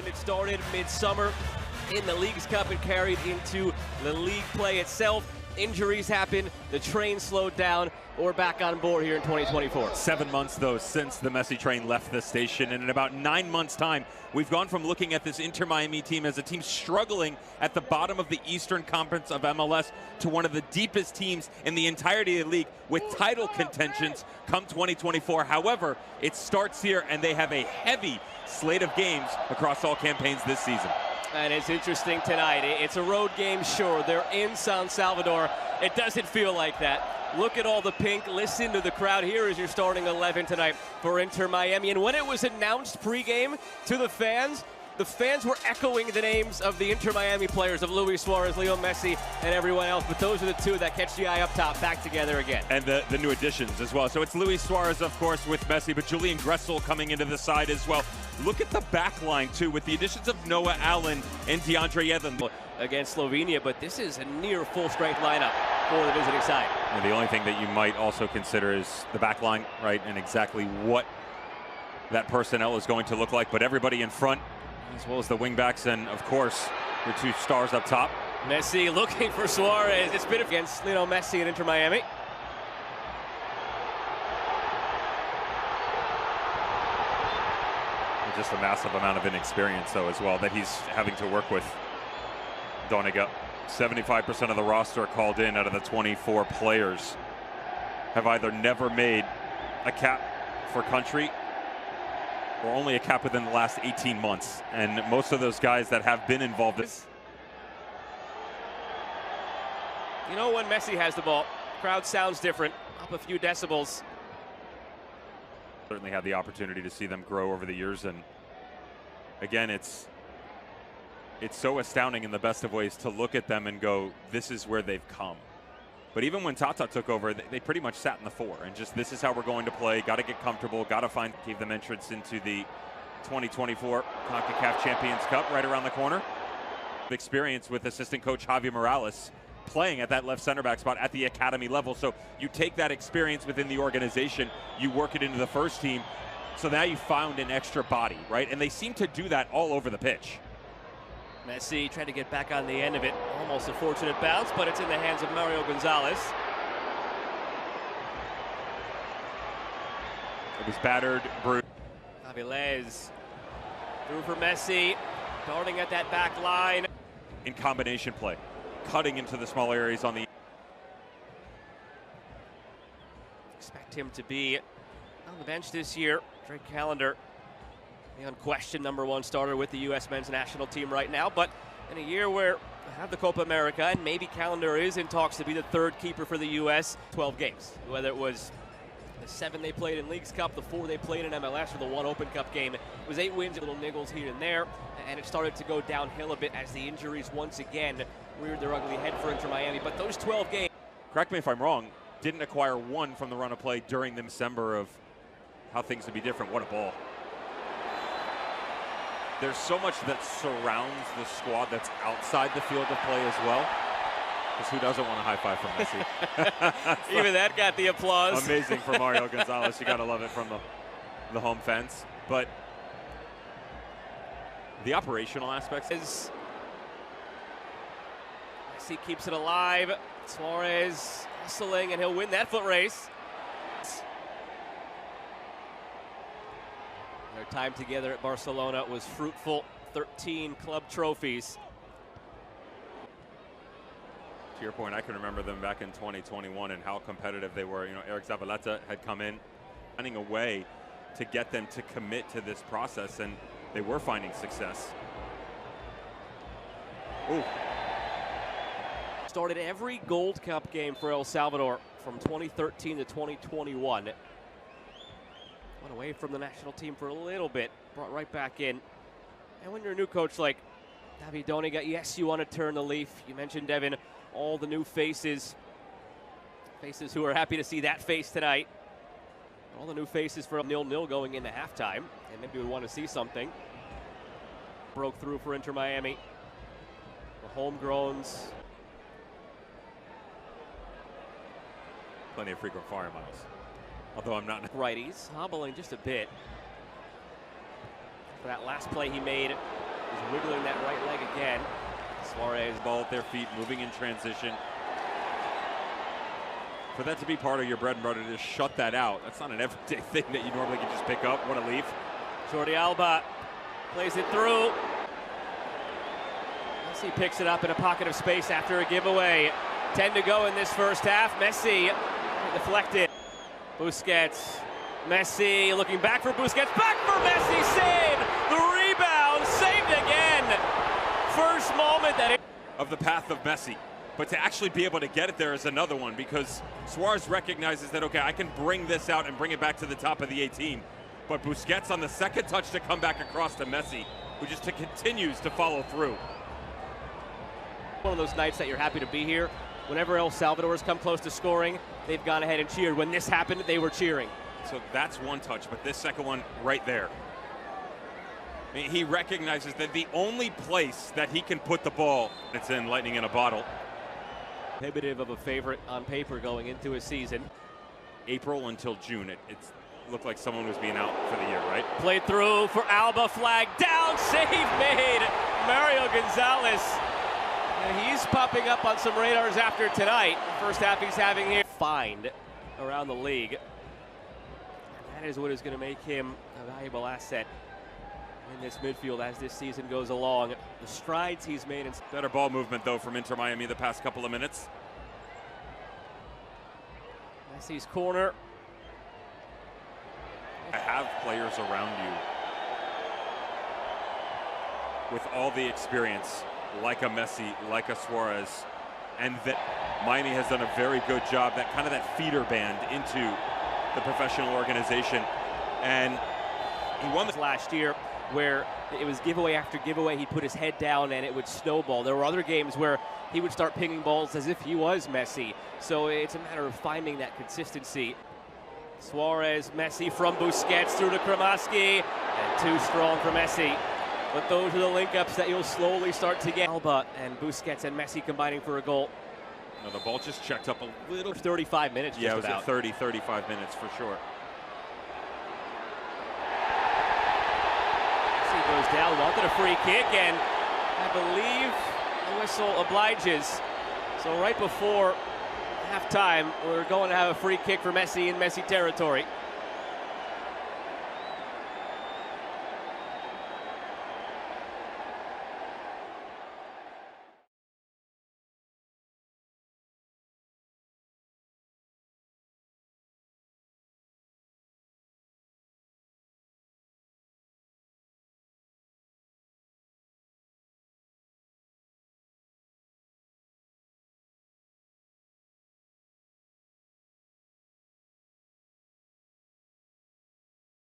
It started mid-summer in the Leagues Cup and carried into the league play itself. Injuries happened, the train slowed down. We're back on board here in 2024. 7 months, though, since the Messi train left the station, and in about 9 months' time, we've gone from looking at this Inter Miami team as a team struggling at the bottom of the Eastern Conference of MLS to one of the deepest teams in the entirety of the league with title contentions come 2024. However, it starts here, and they have a heavy slate of games across all campaigns this season. And it's interesting tonight. It's a road game, sure. They're in San Salvador. It doesn't feel like that. Look at all the pink. Listen to the crowd. Here is your starting 11 tonight for Inter Miami. And when it was announced pregame to the fans were echoing the names of the Inter Miami players, of Luis Suarez, Leo Messi, and everyone else. But those are the two that catch the eye up top, back together again. And the new additions as well. So it's Luis Suarez, of course, with Messi, but Julian Gressel coming into the side as well. Look at the back line, too, with the additions of Noah Allen and DeAndre Yedlin. Against Slovenia, but this is a near full-strength lineup for the visiting side. And the only thing that you might also consider is the back line, right, and exactly what that personnel is going to look like. But everybody in front, as well as the wingbacks, and, of course, your two stars up top. Messi looking for Suarez. It's been against Messi and Inter Miami. Just a massive amount of inexperience, though, as well, that he's having to work with. Doniga, 75% of the roster called in out of the 24 players have either never made a cap for country or only a cap within the last 18 months. And most of those guys that have been involved. You know, when Messi has the ball, crowd sounds different, up a few decibels. Certainly had the opportunity to see them grow over the years, and again, it's so astounding in the best of ways to look at them and go, this is where they've come. But even when Tata took over, they pretty much sat in the four and just, this is how we're going to play, got to get comfortable, got to gave them entrance into the 2024 CONCACAF Champions Cup right around the corner. Experience with assistant coach Javier Morales playing at that left center back spot at the academy level. So you take that experience within the organization, you work it into the first team, so now you found an extra body, right? And they seem to do that all over the pitch. Messi tried to get back on the end of it. Almost a fortunate bounce, but it's in the hands of Mario Gonzalez. It was battered, bruised. Avilés through for Messi, darting at that back line. In combination play, cutting into the small areas on the... Expect him to be on the bench this year. Drake Callender, the unquestioned #1 starter with the U.S. men's national team right now. But in a year where we have the Copa America, and maybe Callender is in talks to be the third keeper for the U.S., 12 games. Whether it was the 7 they played in Leagues Cup, the 4 they played in MLS, or the 1 Open Cup game, it was 8 wins, little niggles here and there, and it started to go downhill a bit as the injuries once again reared their ugly head for Inter Miami. But those 12 games... Correct me if I'm wrong, didn't acquire 1 from the run of play during the December of how things would be different. What a ball. There's so much that surrounds the squad that's outside the field of play as well. Because who doesn't want a high five from Messi? Even that got the applause. Amazing for Mario Gonzalez. You got to love it from the home fence. But the operational aspects is... Messi keeps it alive. Suarez hustling, and he'll win that foot race. Their time together at Barcelona was fruitful. 13 club trophies. To your point, I can remember them back in 2021 and how competitive they were. You know, Eric Zabaleta had come in, finding a way to get them to commit to this process, and they were finding success. Ooh. Started every Gold Cup game for El Salvador from 2013 to 2021. Went away from the national team for a little bit, brought right back in. And when you're a new coach like David Doniga, yes, you want to turn the leaf. You mentioned, Devin, all the new faces who are happy to see that face tonight. All the new faces for 0-0 going into halftime, and maybe we want to see something. Broke through for Inter Miami. The homegrowns. Plenty of frequent fire miles. Although I'm not. Righties hobbling just a bit. For that last play he made He's wiggling that right leg again. Suarez. Ball at their feet, moving in transition. For that to be part of your bread and butter, to just shut that out. That's not an everyday thing that you normally can just pick up. What a leave. Jordi Alba plays it through. Messi picks it up in a pocket of space after a giveaway. 10 to go in this first half. Messi deflected. Busquets. Messi looking back for Busquets. Back for Messi. Save. The rebound. Saved again. First moment that of the path of Messi. But to actually be able to get it there is another one, because Suarez recognizes that, okay, I can bring this out and bring it back to the top of the 18. But Busquets on the second touch to come back across to Messi, who just continues to follow through. One of those nights that you're happy to be here. Whenever El Salvador has come close to scoring, they've gone ahead and cheered. When this happened, they were cheering. So that's one touch, but this second one right there. I mean, he recognizes that the only place that he can put the ball, it's in lightning in a bottle. Prohibitive of a favorite on paper going into a season. April until June, it looked like someone was being out for the year, right? Played through for Alba, flag down, save made. Mario Gonzalez. And he's popping up on some radars after tonight. The first half he's having here. Fined around the league. And that is what is going to make him a valuable asset in this midfield as this season goes along. The strides he's made. Better ball movement, though, from Inter Miami the past couple of minutes. Messi's corner. I have players around you with all the experience, like a Messi, like a Suarez, and that Miami has done a very good job, that kind of that feeder band into the professional organization. And he won the last year, where it was giveaway after giveaway. He'd put his head down and it would snowball. There were other games where he would start pinging balls as if he was Messi. So it's a matter of finding that consistency. Suarez, Messi from Busquets through to Kramaski, and too strong for Messi. But those are the link-ups that you'll slowly start to get. Alba and Busquets and Messi combining for a goal. No, the ball just checked up a little. 35 minutes. Yeah, just it was about. at 30, 35 minutes for sure. Messi goes down, wanted a free kick, and I believe the whistle obliges. So right before halftime, we're going to have a free kick for Messi in Messi territory.